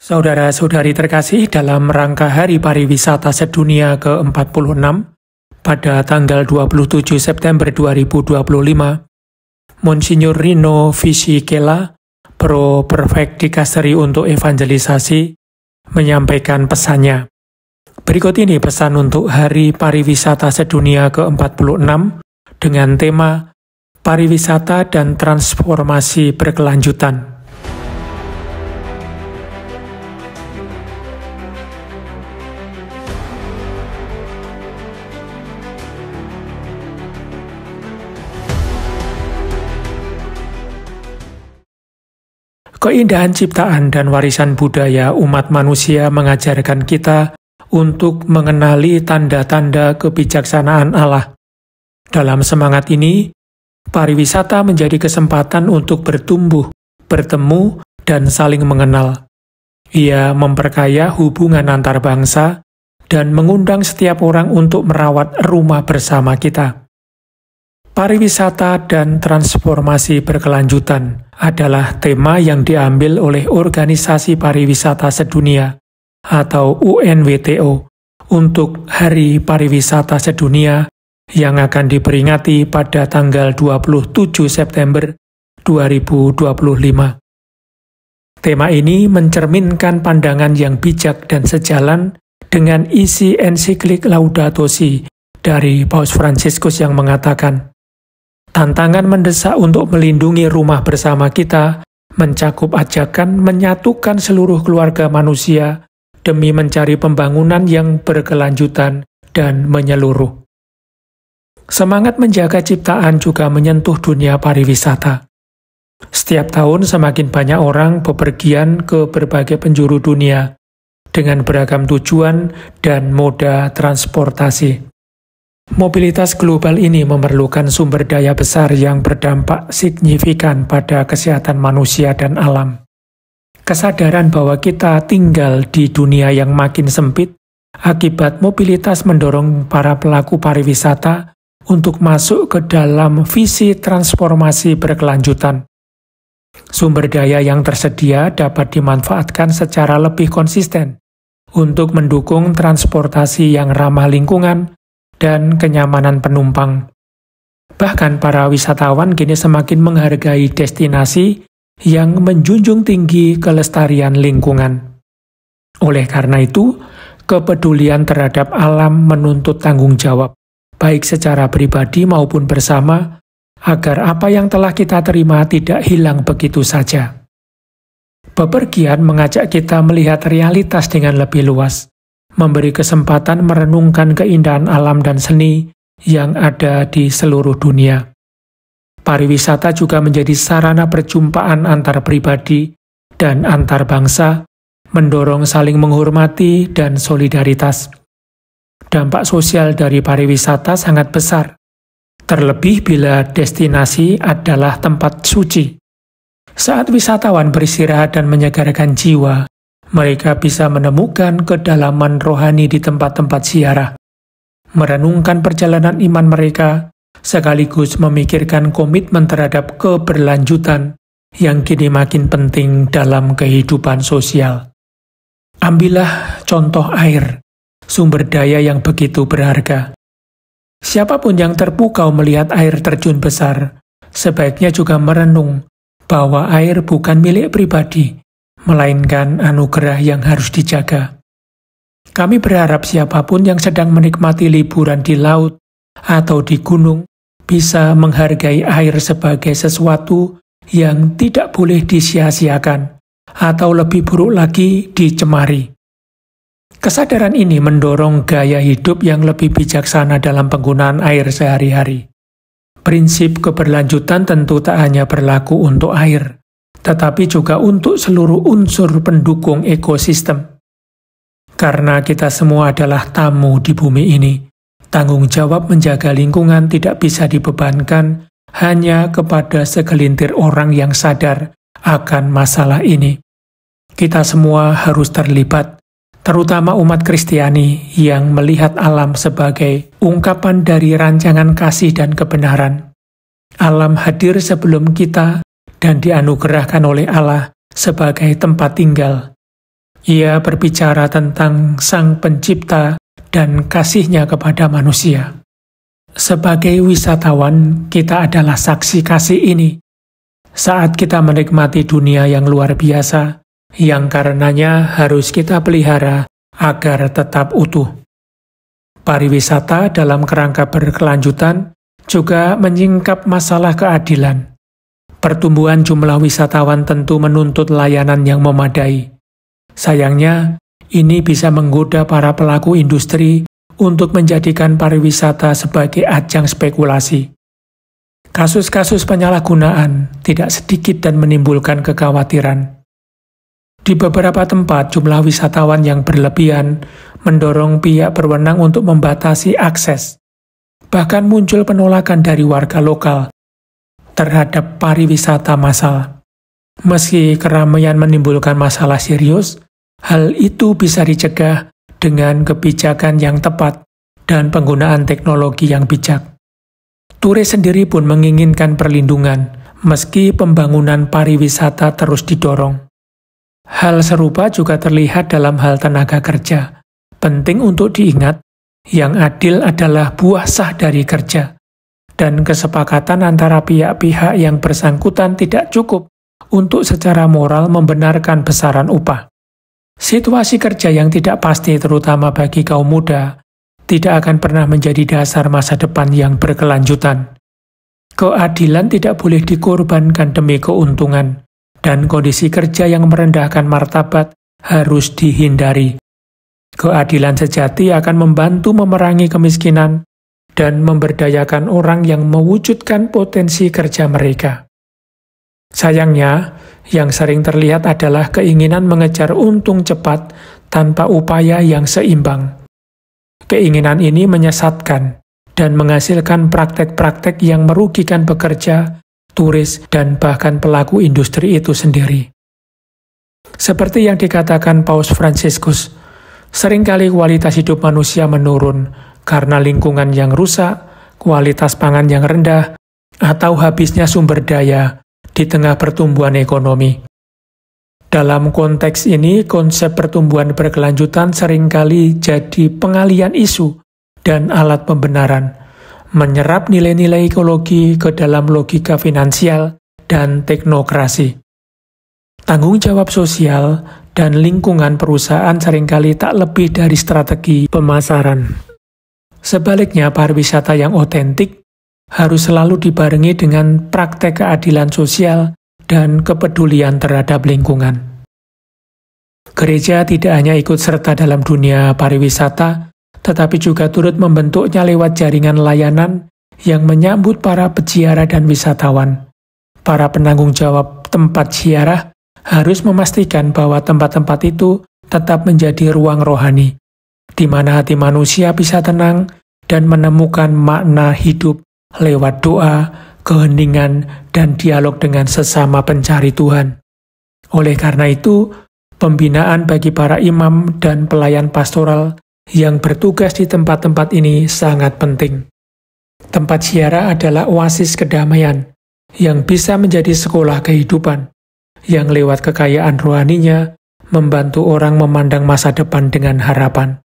Saudara-saudari terkasih, dalam rangka Hari Pariwisata Sedunia ke-46 pada tanggal 27 September 2025, Monsignor Rino Fisichella, Pro Prefect Dikasteri untuk Evangelisasi, menyampaikan pesannya. Berikut ini pesan untuk Hari Pariwisata Sedunia ke-46 dengan tema Pariwisata dan Transformasi Berkelanjutan. Keindahan ciptaan dan warisan budaya umat manusia mengajarkan kita untuk mengenali tanda-tanda kebijaksanaan Allah. Dalam semangat ini, pariwisata menjadi kesempatan untuk bertumbuh, bertemu, dan saling mengenal. Ia memperkaya hubungan antar bangsa dan mengundang setiap orang untuk merawat rumah bersama kita. Pariwisata dan transformasi berkelanjutan adalah tema yang diambil oleh Organisasi Pariwisata Sedunia atau UNWTO untuk Hari Pariwisata Sedunia yang akan diperingati pada tanggal 27 September 2025. Tema ini mencerminkan pandangan yang bijak dan sejalan dengan isi ensiklik Laudato Si dari Paus Fransiskus yang mengatakan, tantangan mendesak untuk melindungi rumah bersama kita mencakup ajakan menyatukan seluruh keluarga manusia demi mencari pembangunan yang berkelanjutan dan menyeluruh. Semangat menjaga ciptaan juga menyentuh dunia pariwisata. Setiap tahun semakin banyak orang bepergian ke berbagai penjuru dunia dengan beragam tujuan dan moda transportasi. Mobilitas global ini memerlukan sumber daya besar yang berdampak signifikan pada kesehatan manusia dan alam. Kesadaran bahwa kita tinggal di dunia yang makin sempit akibat mobilitas mendorong para pelaku pariwisata untuk masuk ke dalam visi transformasi berkelanjutan. Sumber daya yang tersedia dapat dimanfaatkan secara lebih konsisten untuk mendukung transportasi yang ramah lingkungan dan kenyamanan penumpang. Bahkan para wisatawan kini semakin menghargai destinasi yang menjunjung tinggi kelestarian lingkungan. Oleh karena itu, kepedulian terhadap alam menuntut tanggung jawab, baik secara pribadi maupun bersama, agar apa yang telah kita terima tidak hilang begitu saja. Bepergian mengajak kita melihat realitas dengan lebih luas, memberi kesempatan merenungkan keindahan alam dan seni yang ada di seluruh dunia. Pariwisata juga menjadi sarana perjumpaan antar pribadi dan antar bangsa, mendorong saling menghormati dan solidaritas. Dampak sosial dari pariwisata sangat besar, terlebih bila destinasi adalah tempat suci. Saat wisatawan beristirahat dan menyegarkan jiwa, mereka bisa menemukan kedalaman rohani di tempat-tempat ziarah, merenungkan perjalanan iman mereka, sekaligus memikirkan komitmen terhadap keberlanjutan yang kini makin penting dalam kehidupan sosial. Ambillah contoh air, sumber daya yang begitu berharga. Siapapun yang terpukau melihat air terjun besar, sebaiknya juga merenung bahwa air bukan milik pribadi, melainkan anugerah yang harus dijaga. Kami berharap siapapun yang sedang menikmati liburan di laut atau di gunung bisa menghargai air sebagai sesuatu yang tidak boleh disia-siakan atau lebih buruk lagi dicemari. Kesadaran ini mendorong gaya hidup yang lebih bijaksana dalam penggunaan air sehari-hari. Prinsip keberlanjutan tentu tak hanya berlaku untuk air, tetapi juga untuk seluruh unsur pendukung ekosistem. Karena kita semua adalah tamu di bumi ini, tanggung jawab menjaga lingkungan tidak bisa dibebankan hanya kepada segelintir orang yang sadar akan masalah ini. Kita semua harus terlibat, terutama umat Kristiani yang melihat alam sebagai ungkapan dari rancangan kasih dan kebenaran. Alam hadir sebelum kita dan dianugerahkan oleh Allah sebagai tempat tinggal. Ia berbicara tentang Sang Pencipta dan kasih-Nya kepada manusia. Sebagai wisatawan, kita adalah saksi kasih ini. Saat kita menikmati dunia yang luar biasa, yang karenanya harus kita pelihara agar tetap utuh. Pariwisata dalam kerangka berkelanjutan juga menyingkap masalah keadilan. Pertumbuhan jumlah wisatawan tentu menuntut layanan yang memadai. Sayangnya, ini bisa menggoda para pelaku industri untuk menjadikan pariwisata sebagai ajang spekulasi. Kasus-kasus penyalahgunaan tidak sedikit dan menimbulkan kekhawatiran. Di beberapa tempat, jumlah wisatawan yang berlebihan mendorong pihak berwenang untuk membatasi akses. Bahkan muncul penolakan dari warga lokal terhadap pariwisata massal. Meski keramaian menimbulkan masalah serius, hal itu bisa dicegah dengan kebijakan yang tepat dan penggunaan teknologi yang bijak. Turis sendiri pun menginginkan perlindungan, meski pembangunan pariwisata terus didorong. Hal serupa juga terlihat dalam hal tenaga kerja. Penting untuk diingat, yang adil adalah buah sah dari kerja, dan kesepakatan antara pihak-pihak yang bersangkutan tidak cukup untuk secara moral membenarkan besaran upah. Situasi kerja yang tidak pasti, terutama bagi kaum muda, tidak akan pernah menjadi dasar masa depan yang berkelanjutan. Keadilan tidak boleh dikorbankan demi keuntungan, dan kondisi kerja yang merendahkan martabat harus dihindari. Keadilan sejati akan membantu memerangi kemiskinan dan memberdayakan orang yang mewujudkan potensi kerja mereka. Sayangnya, yang sering terlihat adalah keinginan mengejar untung cepat tanpa upaya yang seimbang. Keinginan ini menyesatkan dan menghasilkan praktek-praktek yang merugikan pekerja, turis, dan bahkan pelaku industri itu sendiri. Seperti yang dikatakan Paus Fransiskus, seringkali kualitas hidup manusia menurun karena lingkungan yang rusak, kualitas pangan yang rendah, atau habisnya sumber daya di tengah pertumbuhan ekonomi. Dalam konteks ini, konsep pertumbuhan berkelanjutan seringkali jadi pengalian isu dan alat pembenaran, menyerap nilai-nilai ekologi ke dalam logika finansial dan teknokrasi. Tanggung jawab sosial dan lingkungan perusahaan seringkali tak lebih dari strategi pemasaran. Sebaliknya, pariwisata yang otentik harus selalu dibarengi dengan praktek keadilan sosial dan kepedulian terhadap lingkungan. Gereja tidak hanya ikut serta dalam dunia pariwisata, tetapi juga turut membentuknya lewat jaringan layanan yang menyambut para peziarah dan wisatawan. Para penanggung jawab tempat ziarah harus memastikan bahwa tempat-tempat itu tetap menjadi ruang rohani, di mana hati manusia bisa tenang dan menemukan makna hidup lewat doa, keheningan, dan dialog dengan sesama pencari Tuhan. Oleh karena itu, pembinaan bagi para imam dan pelayan pastoral yang bertugas di tempat-tempat ini sangat penting. Tempat ziarah adalah oasis kedamaian yang bisa menjadi sekolah kehidupan, yang lewat kekayaan rohaninya membantu orang memandang masa depan dengan harapan.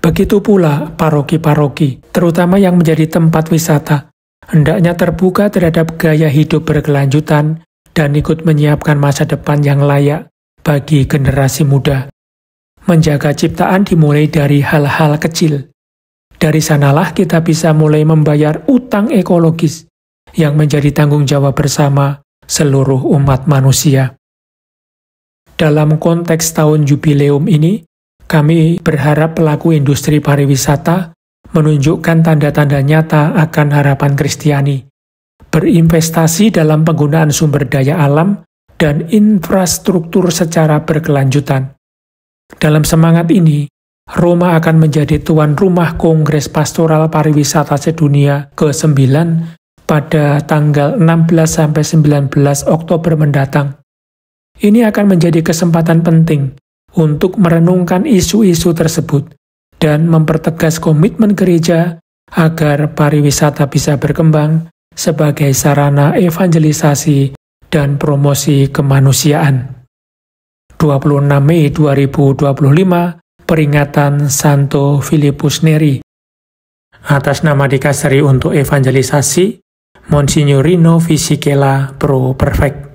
Begitu pula paroki-paroki, terutama yang menjadi tempat wisata, hendaknya terbuka terhadap gaya hidup berkelanjutan dan ikut menyiapkan masa depan yang layak bagi generasi muda. Menjaga ciptaan dimulai dari hal-hal kecil. Dari sanalah kita bisa mulai membayar utang ekologis yang menjadi tanggung jawab bersama seluruh umat manusia. Dalam konteks tahun jubileum ini, kami berharap pelaku industri pariwisata menunjukkan tanda-tanda nyata akan harapan Kristiani, berinvestasi dalam penggunaan sumber daya alam dan infrastruktur secara berkelanjutan. Dalam semangat ini, Roma akan menjadi tuan rumah Kongres Pastoral Pariwisata Sedunia ke-9 pada tanggal 16-19 Oktober mendatang. Ini akan menjadi kesempatan penting untuk merenungkan isu-isu tersebut dan mempertegas komitmen gereja agar pariwisata bisa berkembang sebagai sarana evangelisasi dan promosi kemanusiaan. 26 Mei 2025, peringatan Santo Filipus Neri. Atas nama dikasari untuk evangelisasi, Monsignorino Fisichella Pro Perfect.